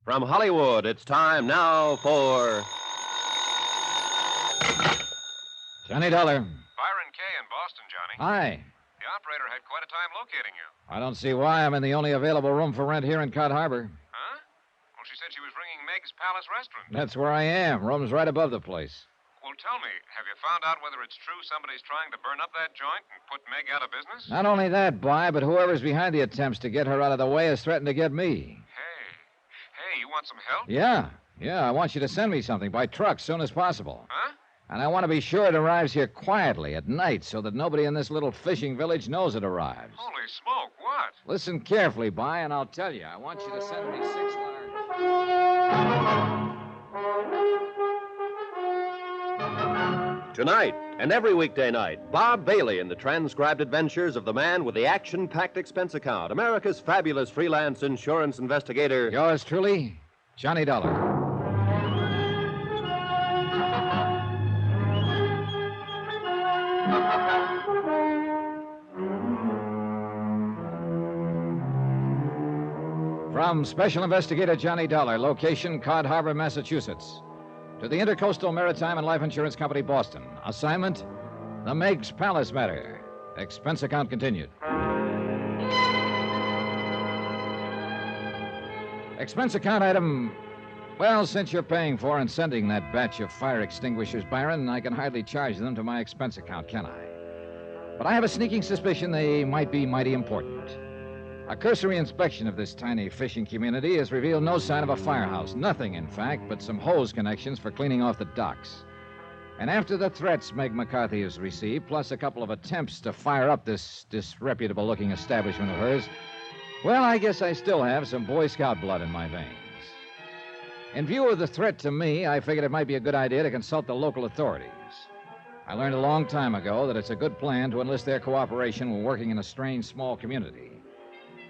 From Hollywood, it's time now for... Johnny Dollar. Byron Kay in Boston, Johnny. Hi. The operator had quite a time locating you. I don't see why I'm in the only available room for rent here in Cod Harbor. Huh? Well, she said she was ringing Meg's Palace Restaurant. That's where I am. Room's right above the place. Well, tell me, have you found out whether it's true somebody's trying to burn up that joint and put Meg out of business? Not only that, Bly, but whoever's behind the attempts to get her out of the way has threatened to get me. Hey, you want some help? Yeah. I want you to send me something by truck soon as possible. Huh? And I want to be sure it arrives here quietly at night so that nobody in this little fishing village knows it arrives. Holy smoke, what? Listen carefully, Bly, and I'll tell you. I want you to send me 6 large... Tonight and every weekday night, Bob Bailey in the transcribed adventures of the man with the action-packed expense account, America's fabulous freelance insurance investigator. Yours truly, Johnny Dollar. From Special Investigator Johnny Dollar, location Cod Harbor, Massachusetts, to the Intercoastal Maritime and Life Insurance Company, Boston. Assignment, the Meg's Palace matter. Expense account continued. Expense account item... Well, since you're paying for and sending that batch of fire extinguishers, Byron, I can hardly charge them to my expense account, can I? But I have a sneaking suspicion they might be mighty important. A cursory inspection of this tiny fishing community has revealed no sign of a firehouse. Nothing, in fact, but some hose connections for cleaning off the docks. And after the threats Meg McCarthy has received, plus a couple of attempts to fire up this disreputable-looking establishment of hers, well, I guess I still have some Boy Scout blood in my veins. In view of the threat to me, I figured it might be a good idea to consult the local authorities. I learned a long time ago that it's a good plan to enlist their cooperation when working in a strange, small community.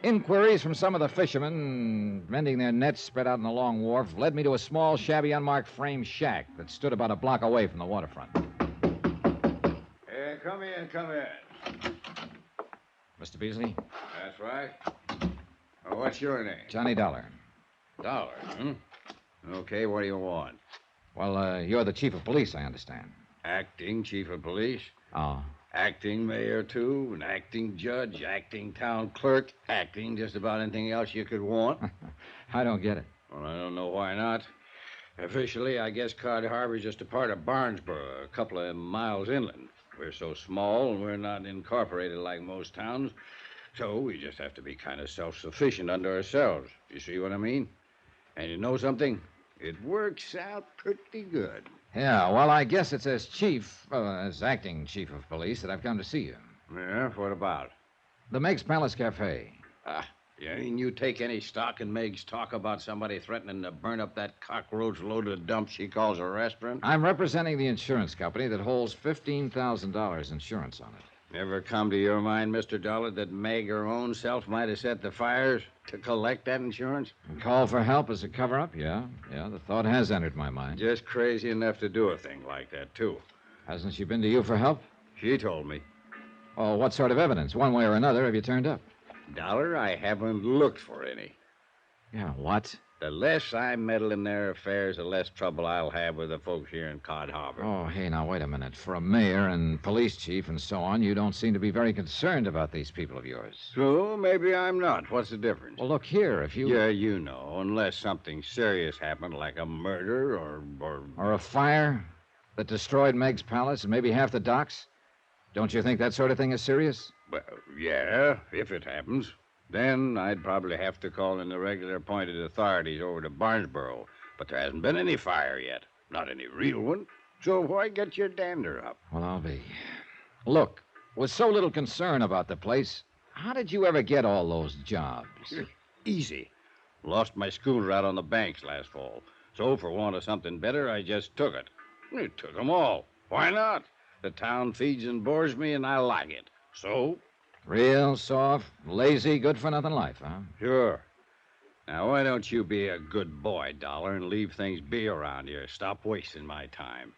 Inquiries from some of the fishermen mending their nets spread out on the long wharf led me to a small, shabby, unmarked frame shack that stood about a block away from the waterfront. Come in. Mr. Beasley? That's right. Oh, what's your name? Johnny Dollar. Dollar, huh? Okay, what do you want? Well, you're the chief of police, I understand. Acting chief of police? Oh. Acting mayor, too, an acting judge, acting town clerk, acting just about anything else you could want. I don't get it. Well, I don't know why not. Officially, I guess Cod Harbor's just a part of Barnesboro, a couple of miles inland. We're so small and we're not incorporated like most towns, so we just have to be kind of self-sufficient unto ourselves. You see what I mean? And you know something? It works out pretty good. Yeah, well, I guess it's as acting chief of police that I've come to see you. Yeah, what about? The Meg's Palace Cafe. You mean you take any stock in Meg's talk about somebody threatening to burn up that cockroach-loaded dump she calls a restaurant? I'm representing the insurance company that holds $15,000 insurance on it. Never come to your mind, Mr. Dollar, that Meg her own self might have set the fires to collect that insurance? And call for help as a cover-up? Yeah, the thought has entered my mind. Just crazy enough to do a thing like that, too. Hasn't she been to you for help? She told me. Oh, what sort of evidence, one way or another, have you turned up? Dollar, I haven't looked for any. Yeah, what? The less I meddle in their affairs, the less trouble I'll have with the folks here in Cod Harbor. Oh, hey, now, wait a minute. For a mayor and police chief and so on, you don't seem to be very concerned about these people of yours. So, maybe I'm not. What's the difference? Well, look here, if you... Yeah, you know, unless something serious happened, like a murder or... Or a fire that destroyed Meg's Palace and maybe half the docks. Don't you think that sort of thing is serious? Well, yeah, if it happens. Then I'd probably have to call in the regular appointed authorities over to Barnesboro. But there hasn't been any fire yet. Not any real one. So why get your dander up? Well, I'll be. Look, with so little concern about the place, how did you ever get all those jobs? Easy. Lost my schooner out on the banks last fall. So for want of something better, I just took it. I took them all. Why not? The town feeds and bores me, and I like it. So... Real soft, lazy, good-for-nothing life, huh? Sure. Now, why don't you be a good boy, Dollar, and leave things be around here? Stop wasting my time.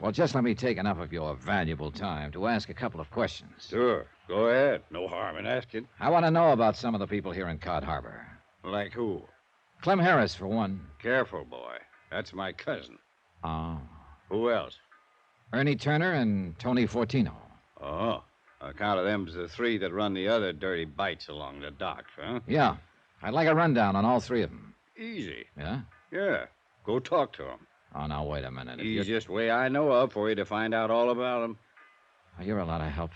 Well, just let me take enough of your valuable time to ask a couple of questions. Sure. Go ahead. No harm in asking. I want to know about some of the people here in Cod Harbor. Like who? Clem Harris, for one. Careful, boy. That's my cousin. Oh. Who else? Ernie Turner and Tony Fortino. Oh. On account of them's the three that run the other dirty bites along the docks, huh? Yeah. I'd like a rundown on all three of them. Easy. Yeah? Yeah. Go talk to them. Oh, now, wait a minute. Easiest way I know of for you to find out all about them. Oh, you're a lot of help.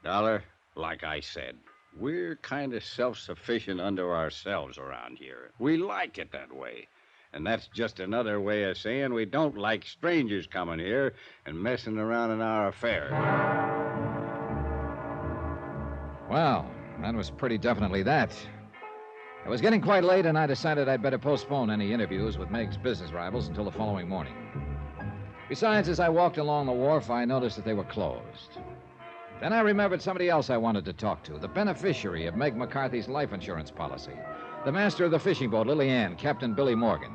Dollar, like I said, we're kind of self-sufficient unto ourselves around here. We like it that way. And that's just another way of saying we don't like strangers coming here and messing around in our affairs. Well, that was pretty definitely that. It was getting quite late, and I decided I'd better postpone any interviews with Meg's business rivals until the following morning. Besides, as I walked along the wharf, I noticed that they were closed. Then I remembered somebody else I wanted to talk to, the beneficiary of Meg McCarthy's life insurance policy, the master of the fishing boat, Lily Ann, Captain Billy Morgan.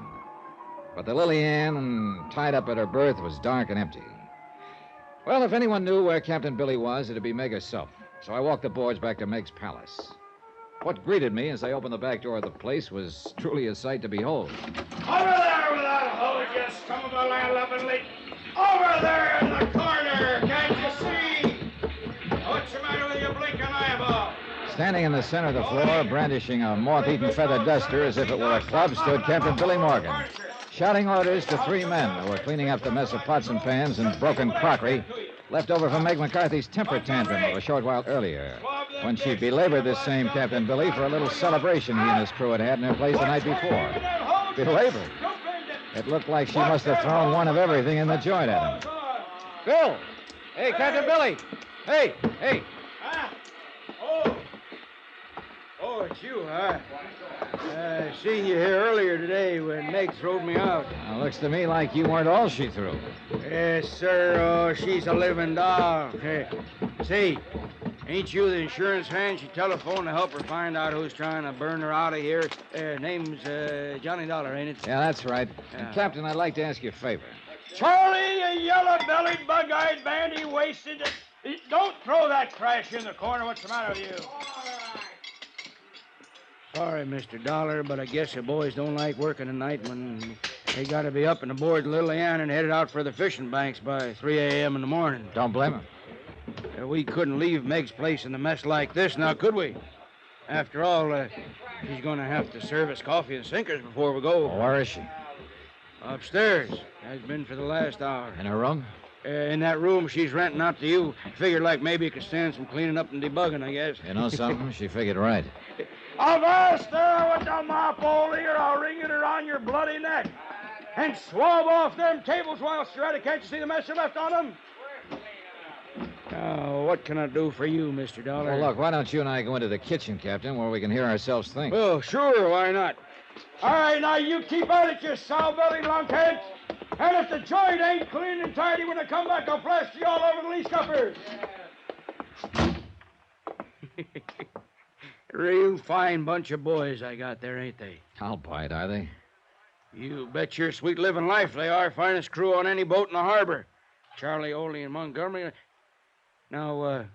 But the Lily Ann, tied up at her berth, was dark and empty. Well, if anyone knew where Captain Billy was, it'd be Meg herself. So I walked the boards back to Meg's palace. What greeted me as I opened the back door of the place was truly a sight to behold. Over there with that hose, you scum of a land-loving. Over there in the corner, can't you see? What's the matter with your blinking eyeball? Standing in the center of the floor, brandishing a moth-eaten feather duster as if it were a club, stood Captain Billy Morgan, shouting orders to three men who were cleaning up the mess of pots and pans and broken crockery left over from Meg McCarthy's temper tantrum of a short while earlier, when she belabored this same Captain Billy for a little celebration he and his crew had in their place the night before. Belabored? It looked like she must have thrown one of everything in the joint at him. Bill! Hey, Captain Billy! Hey! Oh, it's you, huh? I seen you here earlier today when Meg throwed me out. Looks to me like you weren't all she threw. Yes, sir. Oh, she's a living doll. Hey, say, ain't you the insurance hand? She telephoned to help her find out who's trying to burn her out of here. Name's Johnny Dollar, ain't it? Yeah, that's right. And, Captain, I'd like to ask you a favor. Charlie, you yellow-bellied, bug-eyed bandy wasted. Don't throw that trash in the corner. What's the matter with you? Sorry, Mr. Dollar, but I guess the boys don't like working at night when they got to be up and aboard Lily Ann and headed out for the fishing banks by 3 a.m. in the morning. Don't blame him. We couldn't leave Meg's place in a mess like this, now could we? After all, she's going to have to serve us coffee and sinkers before we go. Where is she? Upstairs. Has been for the last hour. In her room? In that room she's renting out to you. Figured like maybe it could stand some cleaning up and debugging, I guess. You know something? She figured right. Avast there with the mop, old ear. I'll wring it around your bloody neck. And swab off them tables while you're at it. Can't you see the mess you left on them? Now, what can I do for you, Mr. Dollar? Well, look, why don't you and I go into the kitchen, Captain, where we can hear ourselves think? Well, sure, why not? All right, now you keep at it, you sow-bellied lunkheads. And if the joint ain't clean and tidy when I come back, I'll blast you all over the lee scuppers. Real fine bunch of boys I got there, ain't they? I'll bite, are they? You bet your sweet living life they are. Finest crew on any boat in the harbor. Charlie, Oley, and Montgomery. Now,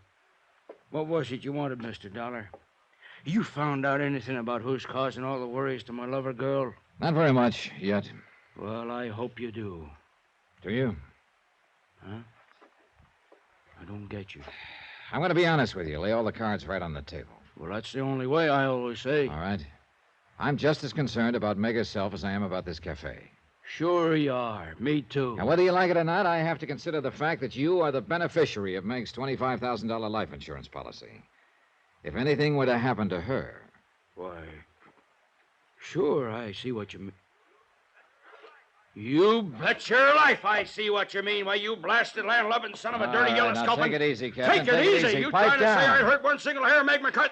what was it you wanted, Mr. Dollar? You found out anything about who's causing all the worries to my lover girl? Not very much yet. Well, I hope you do. Do you? Huh? I don't get you. I'm going to be honest with you. Lay all the cards right on the table. Well, that's the only way, I always say. All right. I'm just as concerned about Meg herself as I am about this cafe. Sure you are. Me too. Now, whether you like it or not, I have to consider the fact that you are the beneficiary of Meg's $25,000 life insurance policy. If anything were to happen to her... Why, sure, I see what you mean. You bet your life I see what you mean. Why, you blasted land-loving son of a dirty yellow sculpin. Take it easy, Captain. Take it easy. You Pipe trying to down. say I hurt one single hair, Meg McCut?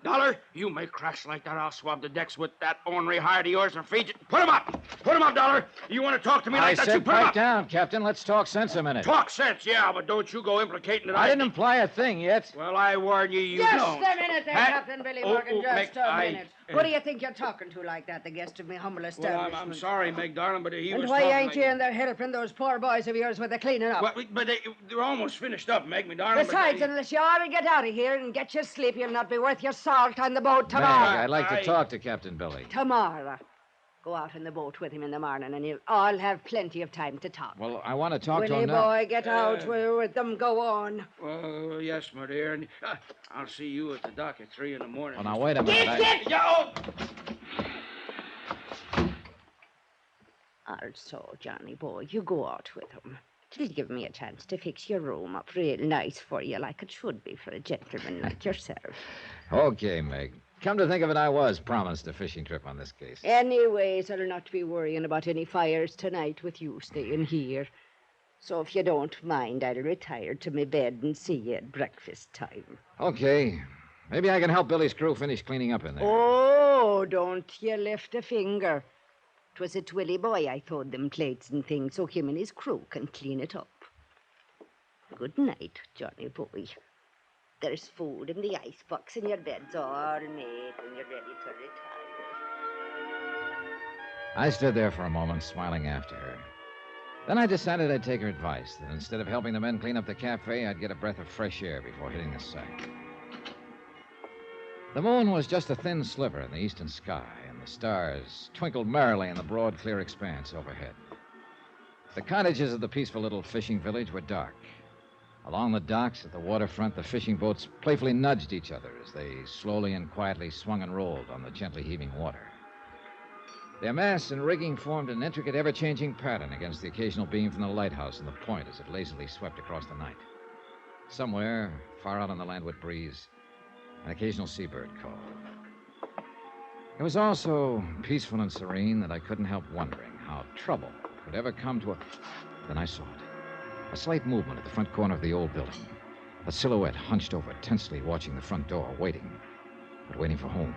Dollar, you make cracks like that, I'll swab the decks with that ornery hide of yours and feed you. Put him up! Put him up, Dollar! You want to talk to me like that, you said put him pipe up! down, Captain. Let's talk sense a minute. Talk sense, yeah, but don't you go implicating that I didn't imply a thing yet. Well, I warn you, you Just don't. a minute there, Captain Billy Morgan, just a minute. I- Who do you think you're talking to like that, the guest of me humble Well, establishment? I'm sorry, Meg, darling, but he And was why talking ain't like... you in there helping those poor boys of yours with the cleaning up? Well, but they're almost finished up, Meg, me darling. Besides, unless you ought to get out of here and get your sleep, you'll not be worth your salt on the boat Meg, tomorrow. I'd like to talk to Captain Billy. Tomorrow. Go out in the boat with him in the morning, and you'll all have plenty of time to talk. Well, I want to talk to Willie him now. boy, get out with them. Go on. Well, yes, my dear. And I'll see you at the dock at 3 in the morning. Well, now, wait a minute. Also, Johnny boy, you go out with him. It'll give me a chance to fix your room up real nice for you, like it should be for a gentleman like yourself. Okay, Meg. Come to think of it, I was promised a fishing trip on this case. Anyways, I'll not be worrying about any fires tonight with you staying here. So if you don't mind, I'll retire to my bed and see you at breakfast time. Okay. Maybe I can help Billy's crew finish cleaning up in there. Oh, don't you lift a finger. 'Twas at Willie boy I throwed them plates and things so him and his crew can clean it up. Good night, Johnny boy. There's food in the icebox and your bed's all made when you're ready to retire. I stood there for a moment, smiling after her. Then I decided I'd take her advice, that instead of helping the men clean up the cafe, I'd get a breath of fresh air before hitting the sack. The moon was just a thin sliver in the eastern sky, and the stars twinkled merrily in the broad, clear expanse overhead. The cottages of the peaceful little fishing village were dark. Along the docks at the waterfront, the fishing boats playfully nudged each other as they slowly and quietly swung and rolled on the gently heaving water. Their masts and rigging formed an intricate, ever-changing pattern against the occasional beam from the lighthouse and the point as it lazily swept across the night. Somewhere, far out on the landward breeze, an occasional seabird called. It was all so peaceful and serene that I couldn't help wondering how trouble could ever come to a... Then I saw it. A slight movement at the front corner of the old building. A silhouette hunched over, tensely watching the front door, waiting for home.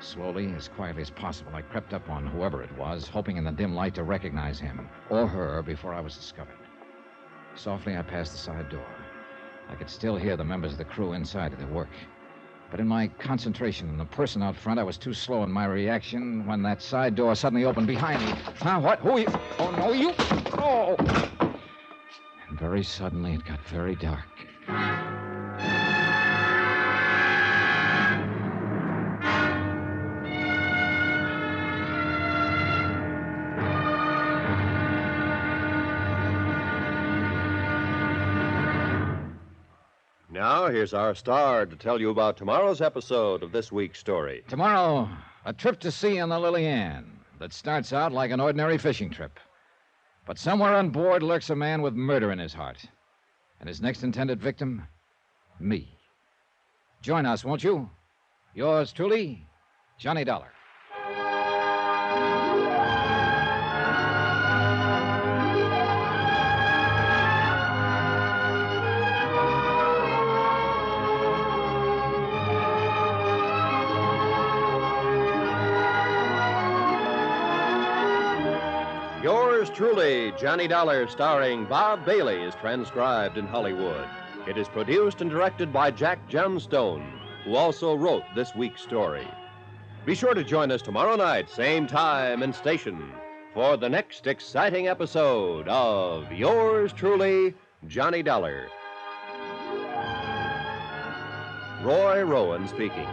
Slowly, as quietly as possible, I crept up on whoever it was, hoping in the dim light to recognize him or her before I was discovered. Softly, I passed the side door. I could still hear the members of the crew inside at their work. But in my concentration on the person out front, I was too slow in my reaction when that side door suddenly opened behind me. Huh? What? Who are you? Oh, no, you... Oh! And very suddenly, it got very dark. Now, here's our star to tell you about tomorrow's episode of this week's story. Tomorrow, a trip to sea on the Lily Ann that starts out like an ordinary fishing trip. But somewhere on board lurks a man with murder in his heart. And his next intended victim, me. Join us, won't you? Yours truly, Johnny Dollar. Yours truly, Johnny Dollar, starring Bob Bailey, is transcribed in Hollywood. It is produced and directed by Jack Johnstone, who also wrote this week's story. Be sure to join us tomorrow night, same time and station, for the next exciting episode of Yours truly, Johnny Dollar. Roy Rowan speaking.